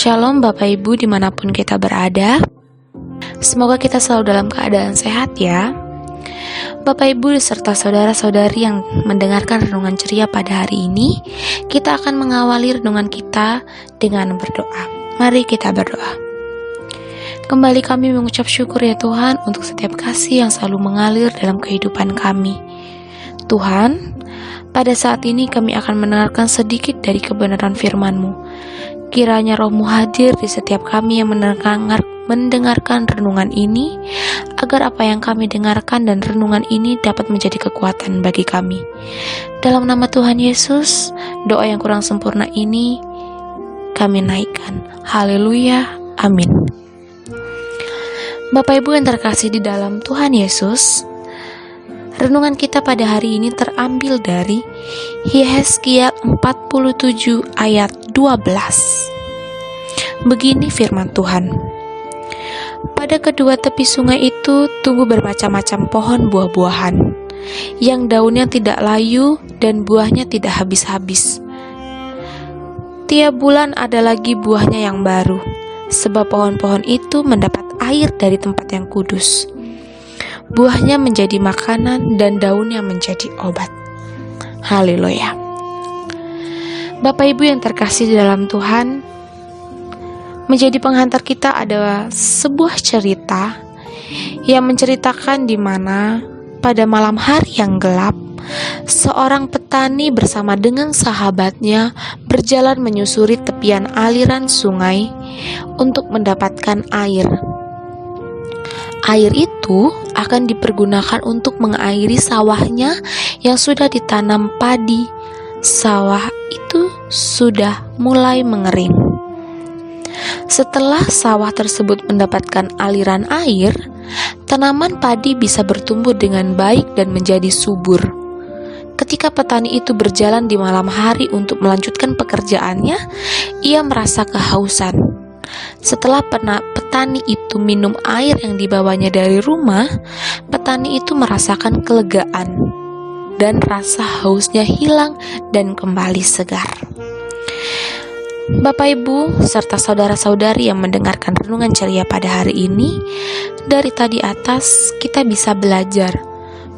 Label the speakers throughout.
Speaker 1: Shalom Bapak Ibu dimanapun kita berada. Semoga kita selalu dalam keadaan sehat ya. Bapak Ibu serta saudara-saudari yang mendengarkan renungan ceria pada hari ini, kita akan mengawali renungan kita dengan berdoa. Mari kita berdoa. Kembali kami mengucap syukur ya Tuhan untuk setiap kasih yang selalu mengalir dalam kehidupan kami. Tuhan, pada saat ini kami akan mendengarkan sedikit dari kebenaran firman-Mu. Kiranya Roh-Mu hadir di setiap kami yang mendengarkan renungan ini, agar apa yang kami dengarkan dan renungan ini dapat menjadi kekuatan bagi kami. Dalam nama Tuhan Yesus, doa yang kurang sempurna ini kami naikkan. Haleluya, amin. Bapak Ibu yang terkasih di dalam Tuhan Yesus, renungan kita pada hari ini terambil dari Yehezkiel 47 ayat 12. Begini firman Tuhan. Pada kedua tepi sungai itu tumbuh bermacam-macam pohon buah-buahan, yang daunnya tidak layu dan buahnya tidak habis-habis. Tiap bulan ada lagi buahnya yang baru, sebab pohon-pohon itu mendapat air dari tempat yang kudus. Buahnya menjadi makanan dan daunnya menjadi obat. Haleluya. Bapak Ibu yang terkasih di dalam Tuhan, menjadi penghantar kita adalah sebuah cerita yang menceritakan di mana pada malam hari yang gelap, seorang petani bersama dengan sahabatnya berjalan menyusuri tepian aliran sungai untuk mendapatkan air. Air itu akan dipergunakan untuk mengairi sawahnya yang sudah ditanam padi. Sawah itu sudah mulai mengering. Setelah sawah tersebut mendapatkan aliran air, tanaman padi bisa bertumbuh dengan baik dan menjadi subur. Ketika petani itu berjalan di malam hari untuk melanjutkan pekerjaannya, ia merasa kehausan. Setelah petani itu minum air yang dibawanya dari rumah, petani itu merasakan kelegaan dan rasa hausnya hilang dan kembali segar. Bapak Ibu serta saudara-saudari yang mendengarkan renungan ceria pada hari ini, dari tadi atas kita bisa belajar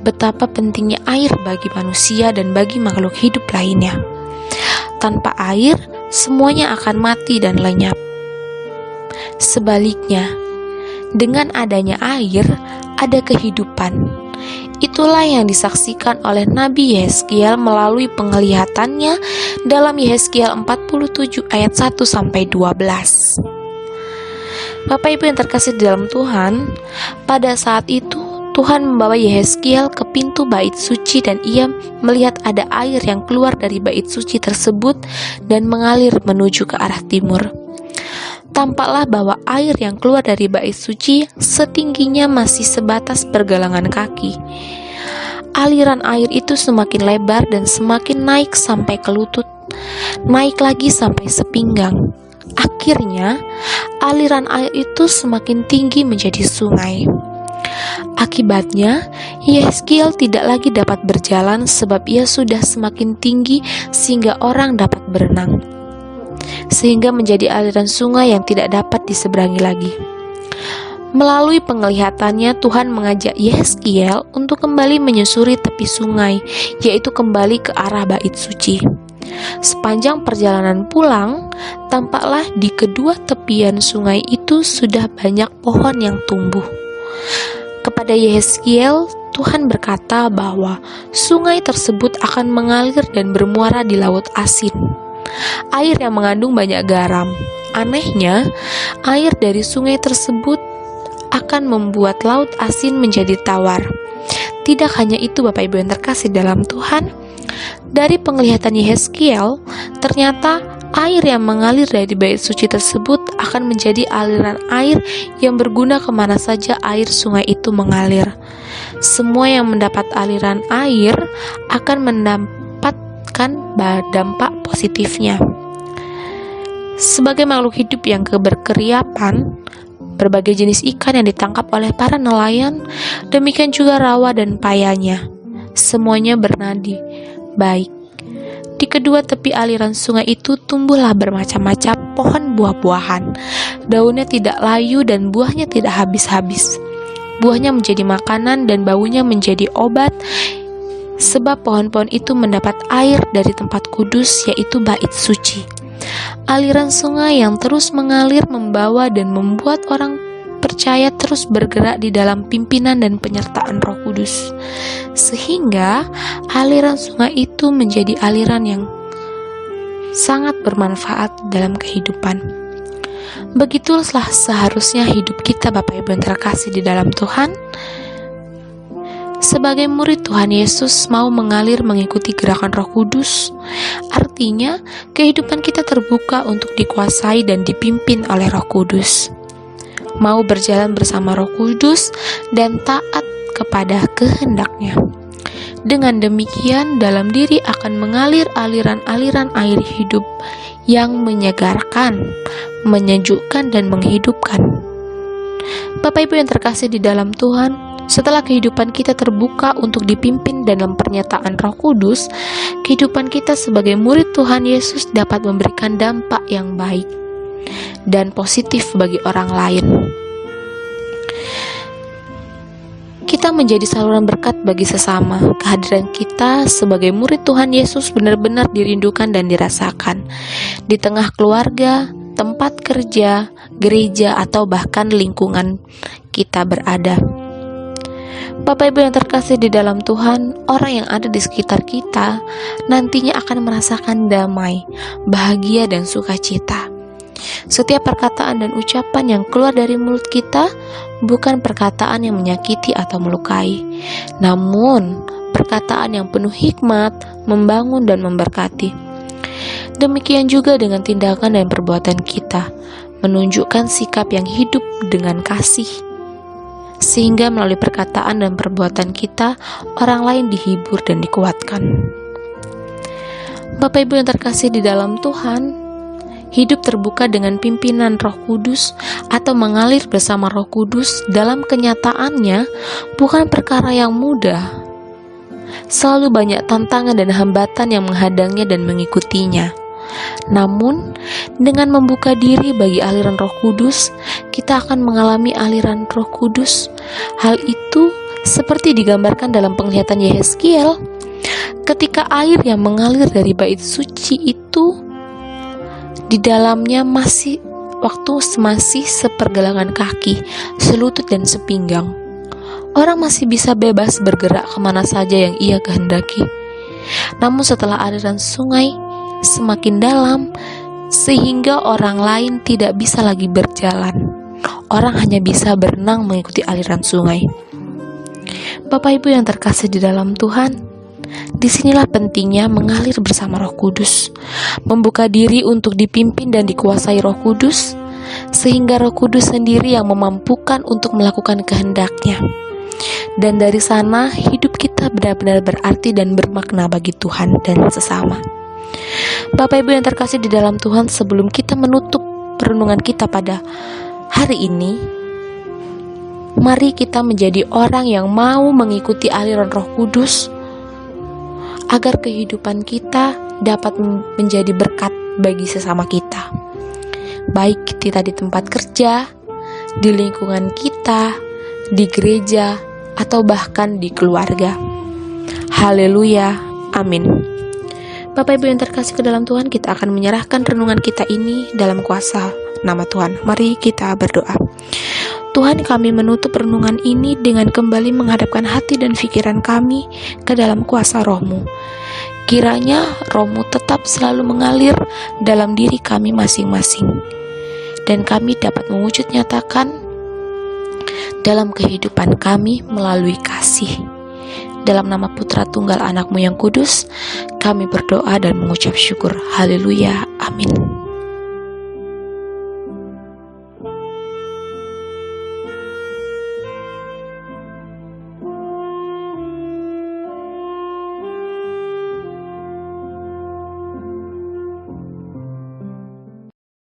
Speaker 1: betapa pentingnya air bagi manusia dan bagi makhluk hidup lainnya. Tanpa air, semuanya akan mati dan lenyap. Sebaliknya, dengan adanya air, ada kehidupan. Itulah yang disaksikan oleh Nabi Yehezkiel melalui penglihatannya dalam Yehezkiel 47 ayat 1-12. Bapak Ibu yang terkasih di dalam Tuhan, pada saat itu Tuhan membawa Yehezkiel ke pintu bait suci dan ia melihat ada air yang keluar dari bait suci tersebut dan mengalir menuju ke arah timur. Tampaklah bahwa air yang keluar dari bait suci setingginya masih sebatas pergelangan kaki. Aliran air itu semakin lebar dan semakin naik sampai ke lutut, naik lagi sampai sepinggang. Akhirnya, aliran air itu semakin tinggi menjadi sungai. Akibatnya, Yehezkiel tidak lagi dapat berjalan sebab ia sudah semakin tinggi sehingga orang dapat berenang, sehingga menjadi aliran sungai yang tidak dapat diseberangi lagi. Melalui penglihatannya, Tuhan mengajak Yehezkiel untuk kembali menyusuri tepi sungai, yaitu kembali ke arah bait suci. Sepanjang perjalanan pulang, tampaklah di kedua tepian sungai itu sudah banyak pohon yang tumbuh. Kepada Yehezkiel, Tuhan berkata bahwa sungai tersebut akan mengalir dan bermuara di laut asin, air yang mengandung banyak garam. Anehnya, air dari sungai tersebut akan membuat laut asin menjadi tawar. Tidak hanya itu Bapak Ibu yang terkasih dalam Tuhan, dari penglihatan Yehezkiel, ternyata air yang mengalir dari bait suci tersebut akan menjadi aliran air yang berguna kemana saja air sungai itu mengalir. Semua yang mendapat aliran air akan mendapatkan dampak positifnya. Sebagai makhluk hidup yang berkeriapan, berbagai jenis ikan yang ditangkap oleh para nelayan, demikian juga rawa dan payanya, semuanya bernadi baik. Di kedua tepi aliran sungai itu tumbuhlah bermacam-macam pohon buah-buahan. Daunnya tidak layu dan buahnya tidak habis-habis. Buahnya menjadi makanan dan baunya menjadi obat, sebab pohon-pohon itu mendapat air dari tempat kudus, yaitu bait suci. Aliran sungai yang terus mengalir membawa dan membuat orang percaya terus bergerak di dalam pimpinan dan penyertaan Roh Kudus, sehingga aliran sungai itu menjadi aliran yang sangat bermanfaat dalam kehidupan. Begitulah seharusnya hidup kita, Bapak Ibu yang terkasih di dalam Tuhan. Sebagai murid Tuhan Yesus mau mengalir mengikuti gerakan Roh Kudus, artinya kehidupan kita terbuka untuk dikuasai dan dipimpin oleh Roh Kudus. Mau berjalan bersama Roh Kudus dan taat kepada kehendak-Nya. Dengan demikian, dalam diri akan mengalir aliran-aliran air hidup yang menyegarkan, menyejukkan, dan menghidupkan. Bapak Ibu yang terkasih di dalam Tuhan, setelah kehidupan kita terbuka untuk dipimpin dalam pernyataan Roh Kudus, kehidupan kita sebagai murid Tuhan Yesus dapat memberikan dampak yang baik dan positif bagi orang lain. Kita menjadi saluran berkat bagi sesama. Kehadiran kita sebagai murid Tuhan Yesus benar-benar dirindukan dan dirasakan di tengah keluarga, tempat kerja, gereja, atau bahkan lingkungan kita berada. Bapak Ibu yang terkasih di dalam Tuhan, orang yang ada di sekitar kita nantinya akan merasakan damai, bahagia, dan sukacita. Setiap perkataan dan ucapan yang keluar dari mulut kita bukan perkataan yang menyakiti atau melukai, namun perkataan yang penuh hikmat, membangun dan memberkati. Demikian juga dengan tindakan dan perbuatan kita, menunjukkan sikap yang hidup dengan kasih, sehingga melalui perkataan dan perbuatan kita, orang lain dihibur dan dikuatkan. Bapak Ibu yang terkasih di dalam Tuhan, hidup terbuka dengan pimpinan Roh Kudus atau mengalir bersama Roh Kudus dalam kenyataannya bukan perkara yang mudah. Selalu banyak tantangan dan hambatan yang menghadangnya dan mengikutinya. Namun, dengan membuka diri bagi aliran Roh Kudus, kita akan mengalami aliran Roh Kudus. Hal itu seperti digambarkan dalam penglihatan Yehezkiel, ketika air yang mengalir dari bait suci itu di dalamnya masih sepergelangan kaki, selutut dan sepinggang. Orang masih bisa bebas bergerak kemana saja yang ia kehendaki. Namun setelah aliran sungai semakin dalam, sehingga orang lain tidak bisa lagi berjalan, orang hanya bisa berenang mengikuti aliran sungai. Bapak Ibu yang terkasih di dalam Tuhan, disinilah pentingnya mengalir bersama Roh Kudus, membuka diri untuk dipimpin dan dikuasai Roh Kudus, sehingga Roh Kudus sendiri yang memampukan untuk melakukan kehendak-Nya. Dan dari sana hidup kita benar-benar berarti dan bermakna bagi Tuhan dan sesama. Bapak Ibu yang terkasih di dalam Tuhan, sebelum kita menutup perenungan kita pada hari ini, mari kita menjadi orang yang mau mengikuti aliran Roh Kudus, agar kehidupan kita dapat menjadi berkat bagi sesama kita, baik kita di tempat kerja, di lingkungan kita, di gereja, atau bahkan di keluarga. Haleluya, amin. Bapak Ibu yang terkasih ke dalam Tuhan, kita akan menyerahkan renungan kita ini dalam kuasa nama Tuhan. Mari kita berdoa. Tuhan, kami menutup renungan ini dengan kembali menghadapkan hati dan pikiran kami ke dalam kuasa Roh-Mu. Kiranya Roh-Mu tetap selalu mengalir dalam diri kami masing-masing, dan kami dapat mewujud nyatakan dalam kehidupan kami melalui kasih. Dalam nama Putra Tunggal Anak-Mu yang kudus, kami berdoa dan mengucap syukur. Haleluya, amin.